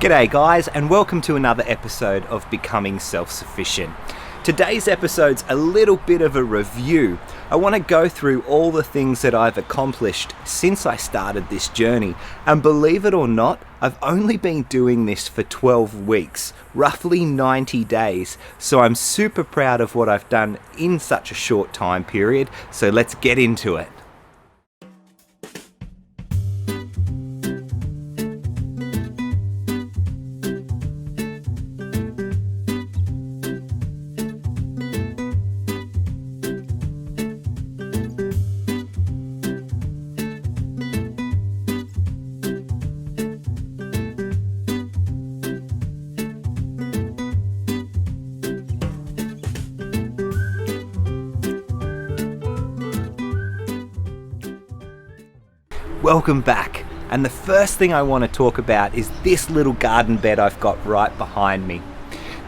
G'day guys, and welcome to another episode of Becoming Self-Sufficient. Today's episode's a little bit of a review. I want to go through all the things that I've accomplished since I started this journey, and believe it or not, I've only been doing this for 12 weeks, roughly 90 days, so I'm super proud of what I've done in such a short time period, so let's get into it. Welcome back, and the first thing I want to talk about is this little garden bed I've got right behind me.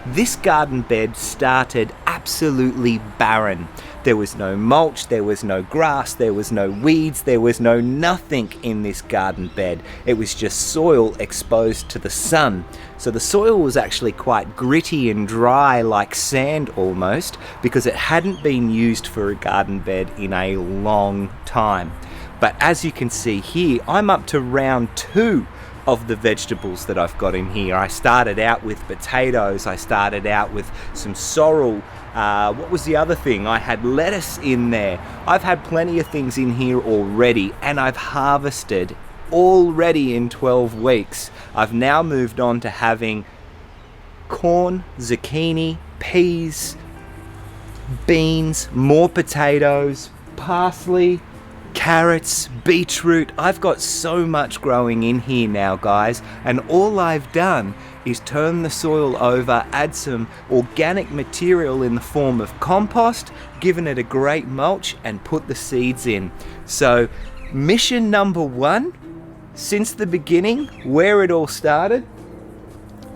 This garden bed started absolutely barren. There was no mulch, there was no grass, there was no weeds, there was no nothing in this garden bed. It was just soil exposed to the sun. So the soil was actually quite gritty and dry, like sand almost, because it hadn't been used for a garden bed in a long time. But as you can see here, I'm up to round 2 of the vegetables that I've got in here. I started out with potatoes, I started out with some sorrel. What was the other thing? I had lettuce in there. I've had plenty of things in here already, and I've harvested already in 12 weeks. I've now moved on to having corn, zucchini, peas, beans, more potatoes, parsley, carrots, beetroot. I've got so much growing in here now, guys, and all I've done is turn the soil over, add some organic material in the form of compost, given it a great mulch, and put the seeds in. So mission number 1 since the beginning, where it all started,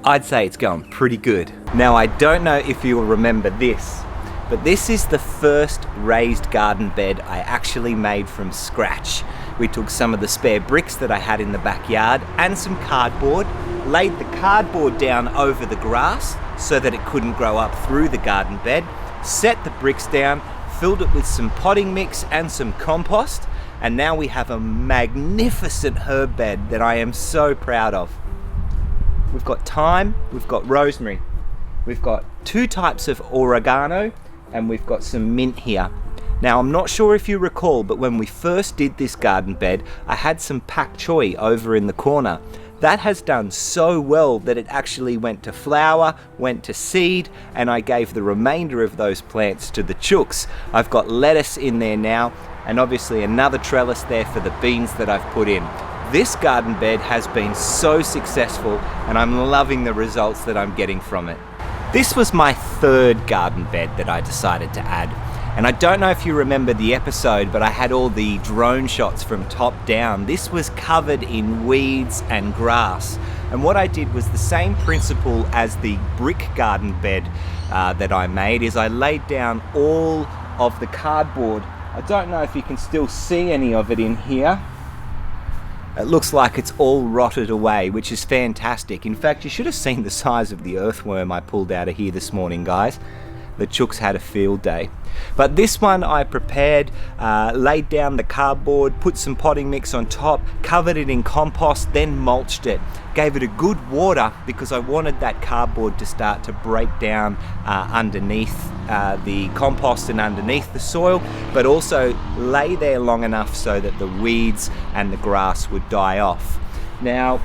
I'd say it's going pretty good. Now, I don't know if you'll remember this, but this is the first raised garden bed I actually made from scratch. We took some of the spare bricks that I had in the backyard and some cardboard, laid the cardboard down over the grass so that it couldn't grow up through the garden bed, set the bricks down, filled it with some potting mix and some compost, and now we have a magnificent herb bed that I am so proud of. We've got thyme, we've got rosemary, we've got 2 types of oregano, and we've got some mint here. Now, I'm not sure if you recall, but when we first did this garden bed, I had some pak choi over in the corner. That has done so well that it actually went to flower, went to seed, and I gave the remainder of those plants to the chooks. I've got lettuce in there now, and obviously another trellis there for the beans that I've put in. This garden bed has been so successful, and I'm loving the results that I'm getting from it. This was my 3rd garden bed that I decided to add. And I don't know if you remember the episode, but I had all the drone shots from top down. This was covered in weeds and grass. And what I did was the same principle as the brick garden bed that I made, is I laid down all of the cardboard. I don't know if you can still see any of it in here. It looks like it's all rotted away, which is fantastic. In fact, you should have seen the size of the earthworm I pulled out of here this morning, guys. The chooks had a field day. But this one I prepared, laid down the cardboard, put some potting mix on top, covered it in compost, then mulched it. Gave it a good water because I wanted that cardboard to start to break down underneath the compost and underneath the soil, but also lay there long enough so that the weeds and the grass would die off. Now,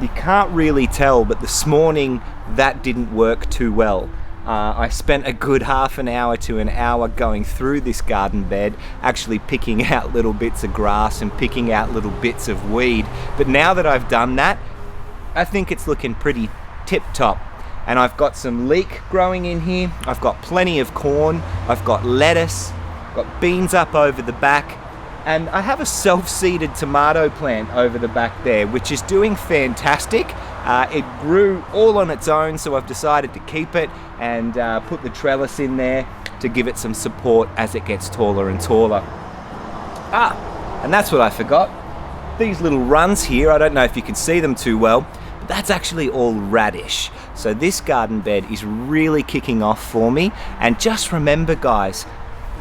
you can't really tell, but this morning that didn't work too well. I spent a good half an hour to an hour going through this garden bed, actually picking out little bits of grass and picking out little bits of weed. But now that I've done that, I think it's looking pretty tip-top. And I've got some leek growing in here. I've got plenty of corn. I've got lettuce. Got beans up over the back. And I have a self-seeded tomato plant over the back there, which is doing fantastic. It grew all on its own, so I've decided to keep it and put the trellis in there to give it some support as it gets taller and taller. And that's what I forgot. These little runs here, I don't know if you can see them too well, but that's actually all radish. So this garden bed is really kicking off for me. And just remember guys,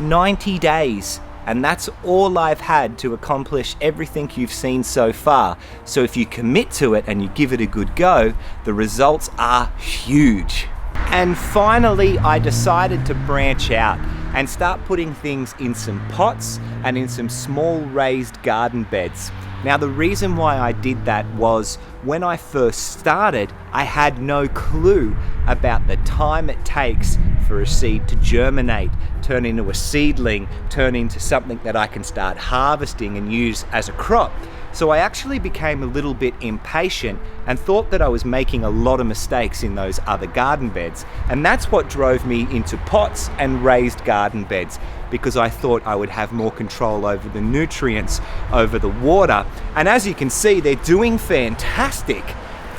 90 days, and that's all I've had to accomplish everything you've seen so far. So if you commit to it and you give it a good go, the results are huge. And finally, I decided to branch out and start putting things in some pots and in some small raised garden beds. Now the reason why I did that was when I first started, I had no clue about the time it takes for a seed to germinate, turn into a seedling, turn into something that I can start harvesting and use as a crop. So I actually became a little bit impatient and thought that I was making a lot of mistakes in those other garden beds. And that's what drove me into pots and raised garden beds, because I thought I would have more control over the nutrients, over the water. And as you can see, they're doing fantastic.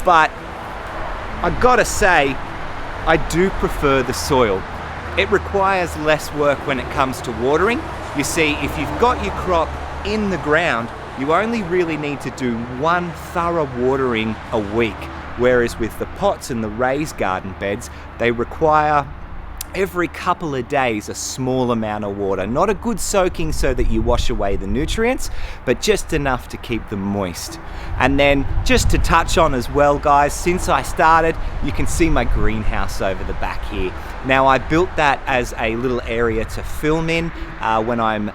But I gotta say, I do prefer the soil. It requires less work when it comes to watering. You see, if you've got your crop in the ground, you only really need to do one thorough watering a week, whereas with the pots and the raised garden beds, they require every couple of days a small amount of water. Not a good soaking so that you wash away the nutrients, but just enough to keep them moist. And then just to touch on as well guys, since I started, you can see my greenhouse over the back here. Now I built that as a little area to film in when I'm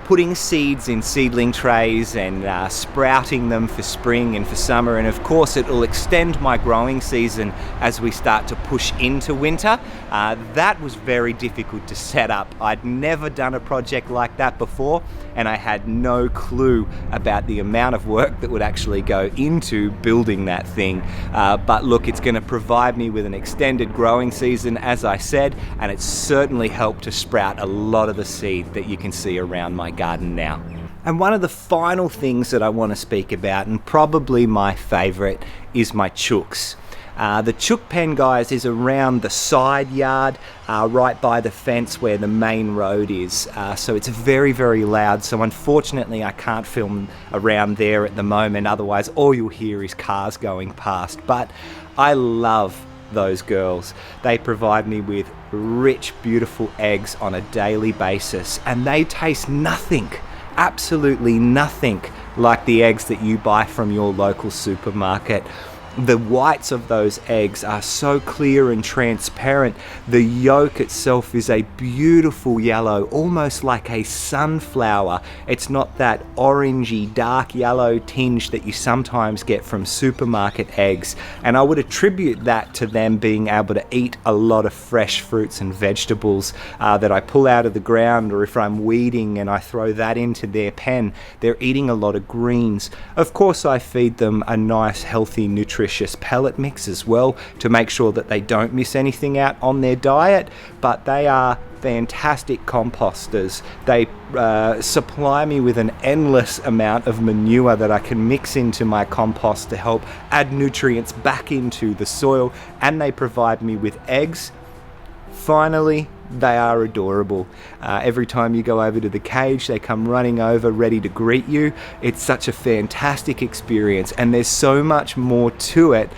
putting seeds in seedling trays and sprouting them for spring and for summer, and of course it will extend my growing season as we start to push into winter. That was very difficult to set up. I'd never done a project like that before, and I had no clue about the amount of work that would actually go into building that thing. But look, it's going to provide me with an extended growing season, as I said, and it's certainly helped to sprout a lot of the seed that you can see around my garden now. And one of the final things that I want to speak about, and probably my favorite, is my chooks. The chook pen, guys, is around the side yard, right by the fence where the main road is. So it's very, very loud. So unfortunately, I can't film around there at the moment. Otherwise, all you'll hear is cars going past. But I love those girls. They provide me with rich, beautiful eggs on a daily basis, and they taste nothing, absolutely nothing, like the eggs that you buy from your local supermarket. The whites of those eggs are so clear and transparent. The yolk itself is a beautiful yellow, almost like a sunflower. It's not that orangey, dark yellow tinge that you sometimes get from supermarket eggs. And I would attribute that to them being able to eat a lot of fresh fruits and vegetables that I pull out of the ground, or if I'm weeding and I throw that into their pen, they're eating a lot of greens. Of course, I feed them a nice, healthy, nutritious pellet mix as well to make sure that they don't miss anything out on their diet, but they are fantastic composters. They supply me with an endless amount of manure that I can mix into my compost to help add nutrients back into the soil, and they provide me with eggs. Finally, they are adorable. Every time you go over to the cage, they come running over ready to greet you. It's such a fantastic experience, and there's so much more to it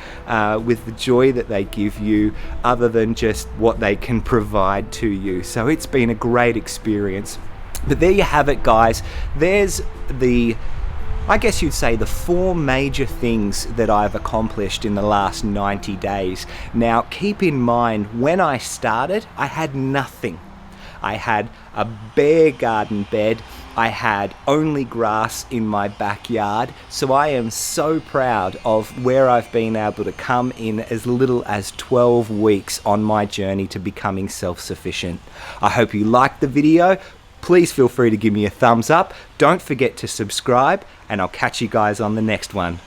with the joy that they give you other than just what they can provide to you. So it's been a great experience. But there you have it, guys. There's I guess you'd say the 4 major things that I've accomplished in the last 90 days. Now, keep in mind, when I started, I had nothing. I had a bare garden bed. I had only grass in my backyard. So I am so proud of where I've been able to come in as little as 12 weeks on my journey to becoming self-sufficient. I hope you liked the video. Please feel free to give me a thumbs up. Don't forget to subscribe, and I'll catch you guys on the next one.